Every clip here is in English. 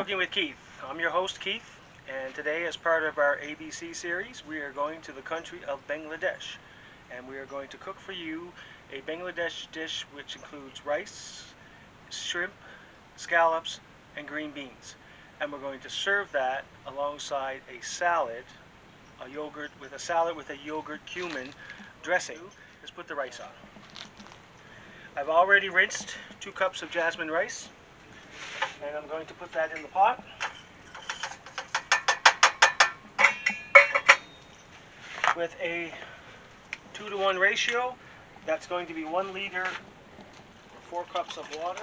Cooking with Keith. I'm your host Keith, and today as part of our ABC series we are going to the country of Bangladesh, and we are going to cook for you a Bangladesh dish which includes rice, shrimp, scallops, and green beans. And we're going to serve that alongside a salad, a salad with a yogurt cumin dressing. Let's put the rice on. I've already rinsed 2 cups of jasmine rice, and I'm going to put that in the pot. With a 2-to-1 ratio, that's going to be 1 liter or 4 cups of water.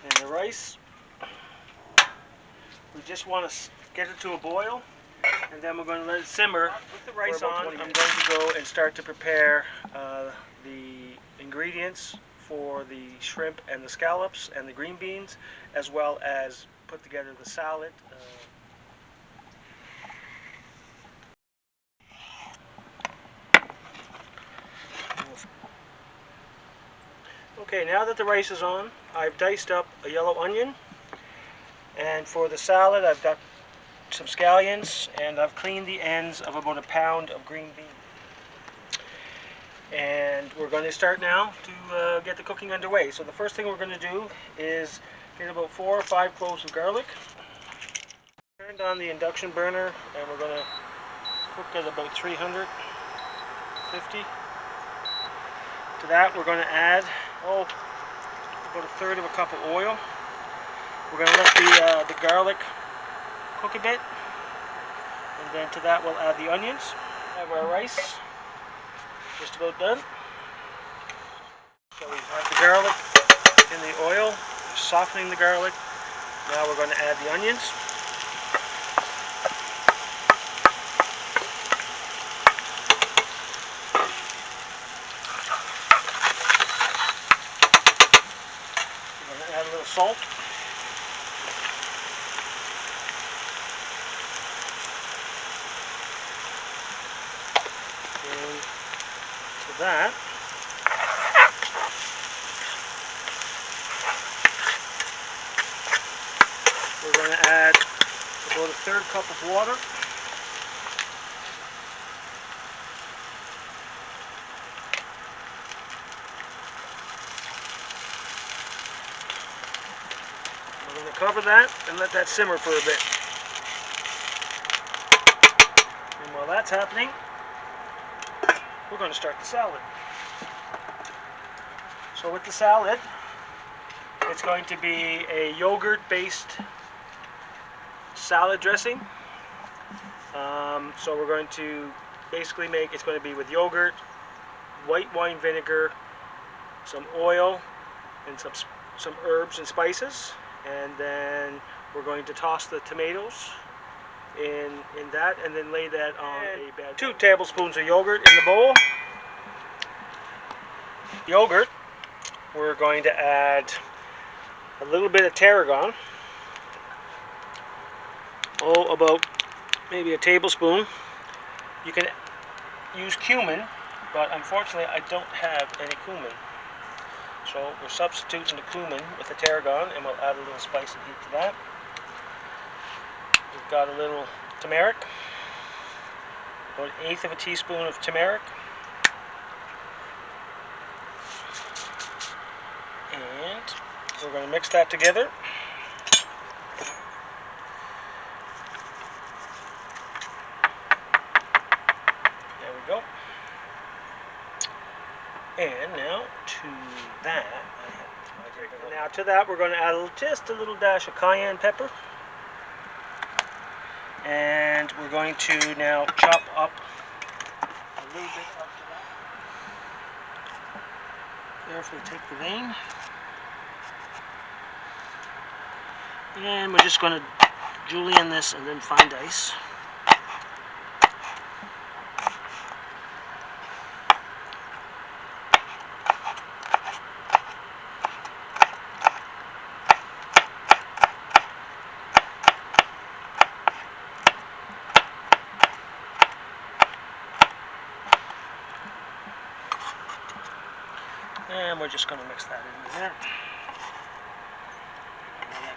And the rice, we just want to get it to a boil, and then we're going to let it simmer. With the rice on, I'm going to go and start to prepare the ingredients for the shrimp and the scallops and the green beans, as well as put together the salad. Okay, now that the rice is on, I've diced up a yellow onion, and for the salad I've got some scallions, and I've cleaned the ends of about 1 pound of green beans. And we're going to start now to get the cooking underway. So the first thing we're going to do is get about 4 or 5 cloves of garlic. Turned on the induction burner, and we're going to cook at about 350. To that we're going to add about 1/3 of a cup of oil. We're going to let the garlic cook a bit, and then to that we'll add the onions. Have our rice just about done. So we have the garlic in the oil, softening the garlic. Now we're going to add the onions. We're going to add a little salt. And to that, we're going to add about 1/3 cup of water. We're going to cover that and let that simmer for a bit. And while that's happening, we're going to start the salad. So with the salad, it's going to be a yogurt-based salad dressing. So we're going to basically it's going to be with yogurt, white wine vinegar, some oil, and some herbs and spices. And then we're going to toss the tomatoes in that, and then lay that on a bed. 2 tablespoons of yogurt in the bowl. Yogurt, we're going to add a little bit of tarragon, about maybe a tablespoon. You can use cumin, but unfortunately I don't have any cumin. So we're substituting the cumin with the tarragon, and we'll add a little spice and heat to that. We've got a little turmeric, about 1/8 of a teaspoon of turmeric. And we're going to mix that together. There we go. And now to that we're going to add just a little dash of cayenne pepper. And we're going to now chop up a little bit up to that. Carefully take the vein. And we're just going to julienne this and then fine dice. And we're just going to mix that in there.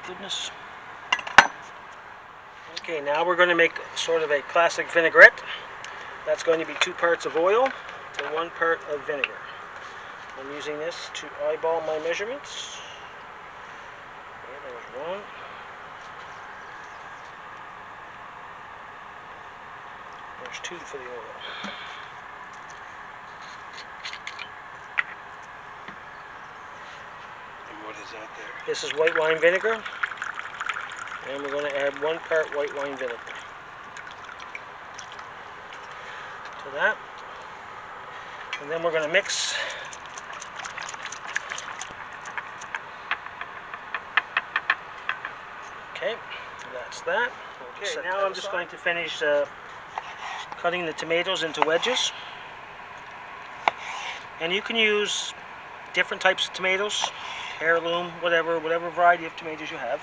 goodness. Okay, now we're going to make sort of a classic vinaigrette. That's going to be 2 parts of oil to 1 part of vinegar. I'm using this to eyeball my measurements. Okay, there's 1. There's 2 for the oil. And what is that there? This is white wine vinegar. And we're going to add 1 part white wine vinegar to that. And then we're going to mix. Okay, that's that. Okay, now I'm just going to finish cutting the tomatoes into wedges. And you can use different types of tomatoes, heirloom, whatever variety of tomatoes you have.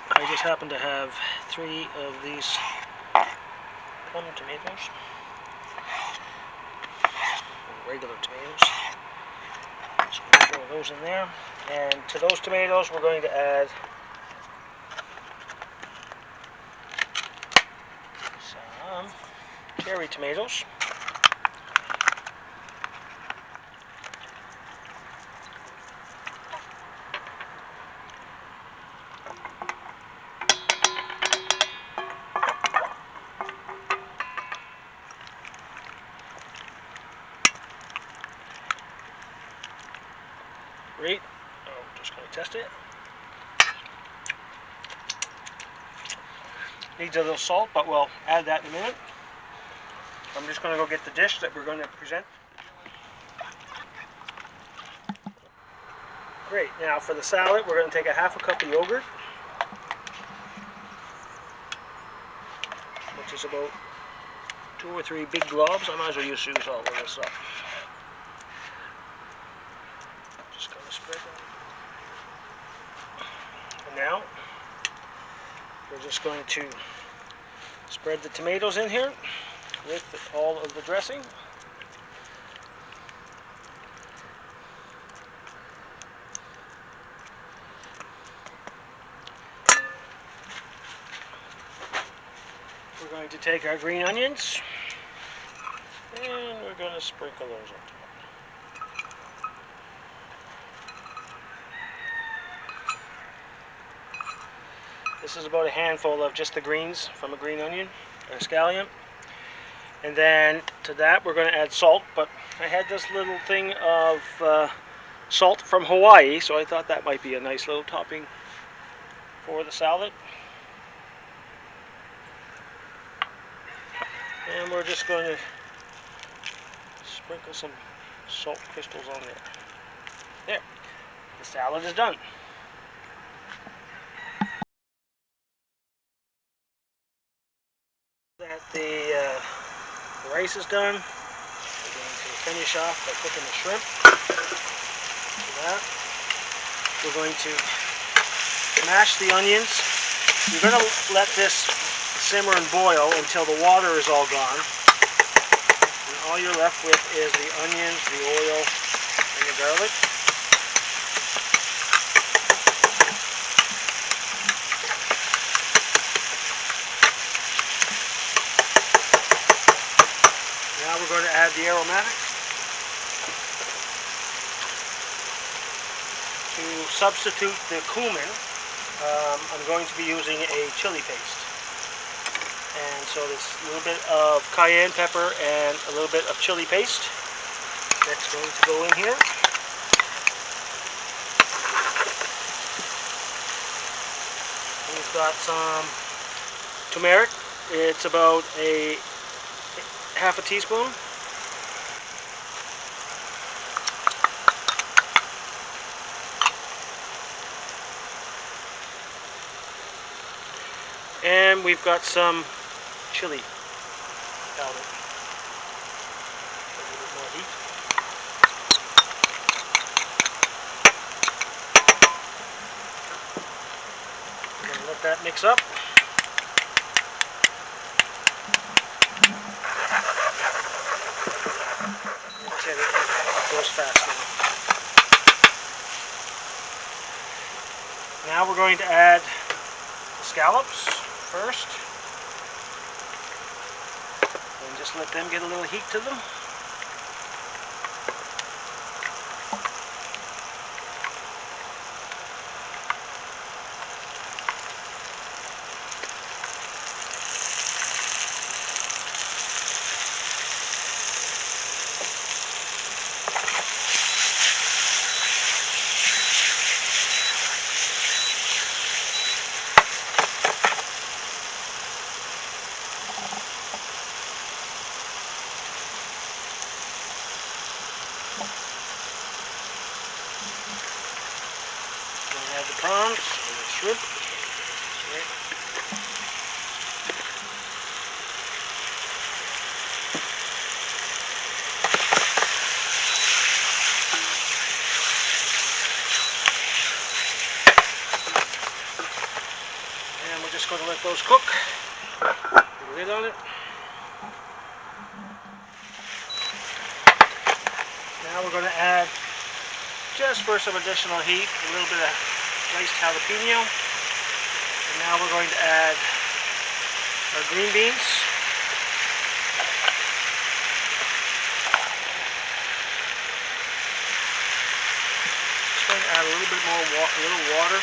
I just happen to have 3 of these plum tomatoes, regular tomatoes. So we'll throw those in there. And to those tomatoes, we're going to add some cherry tomatoes. Great. I'm just going to test it. Needs a little salt, but we'll add that in a minute. I'm just going to go get the dish that we're going to present. Great. Now for the salad, we're going to take a 1/2 cup of yogurt, which is about 2 or 3 big globs. I might as well use all of this up. Just going to spread that. And now we're just going to spread the tomatoes in here with all of the dressing. We're going to take our green onions and we're going to sprinkle those on top. This is about a handful of just the greens from a green onion or scallion. And then to that we're going to add salt, but I had this little thing of salt from Hawaii, so I thought that might be a nice little topping for the salad. And we're just going to sprinkle some salt crystals on there. There, the salad is done. That the rice is done, we're going to finish off by cooking the shrimp. So that. We're going to mash the onions. You're going to let this simmer and boil until the water is all gone. And all you're left with is the onions, the oil, and the garlic. Now we're going to add the aromatics. To substitute the cumin, I'm going to be using a chili paste. And so there's a little bit of cayenne pepper and a little bit of chili paste that's going to go in here. We've got some turmeric. It's about a 1/2 teaspoon. And we've got some chili powder. A little bit more heat. We're going to let that mix up. It goes fast now. Now we're going to add the scallops first. And just let them get a little heat to them. Add the prawns, and the shrimp. And we're just going to let those cook. Put a lid on it. Now we're going to add, just for some additional heat, a little bit of diced jalapeno. And now we're going to add our green beans. Just going to add a little bit more water,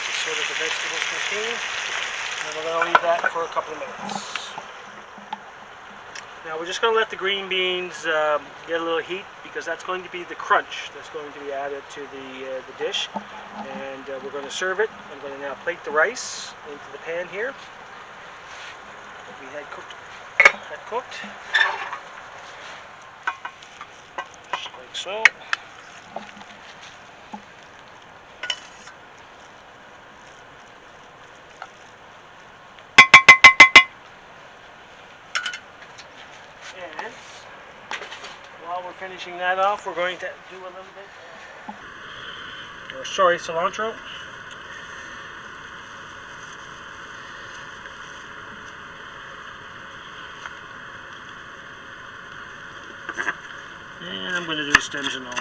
just so that the vegetables can steam. And we're going to leave that for a couple of minutes. Now we're just going to let the green beans get a little heat, because that's going to be the crunch that's going to be added to the dish. And we're going to serve it. I'm going to now plate the rice into the pan here that we had cooked. Just like so. And while we're finishing that off, we're going to do a little bit cilantro. And I'm going to do stems and all.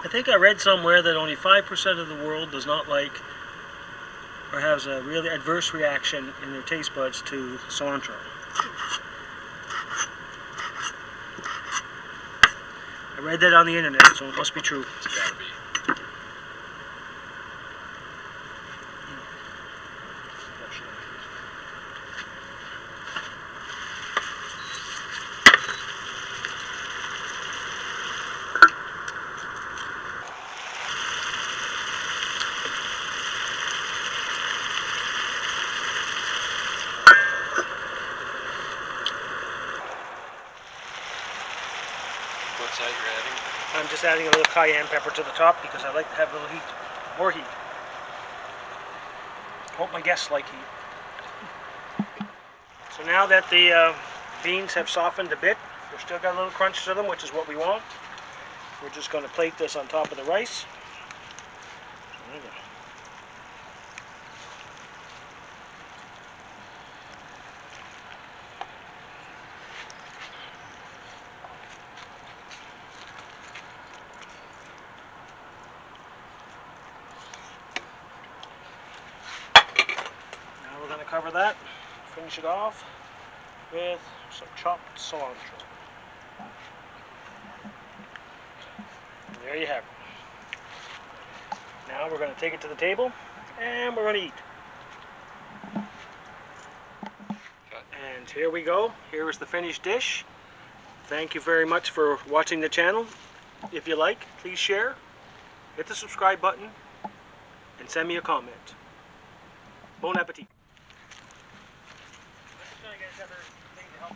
I think I read somewhere that only 5% of the world does not like or has a really adverse reaction in their taste buds to cilantro. I read that on the internet, so it must be true. It's gotta be. What size you're adding? I'm just adding a little cayenne pepper to the top because I like to have a little heat, more heat. Hope my guests like heat. So now that the beans have softened a bit, they've still got a little crunch to them, which is what we want. We're just going to plate this on top of the rice. There we go. Now we're going to cover that, finish it off with some chopped cilantro. And there you have it. Now we're going to take it to the table and we're going to eat. And here we go. Here is the finished dish. Thank you very much for watching the channel. If you like, please share, hit the subscribe button, and send me a comment. Bon appetit. I'm just going to get another thing to help.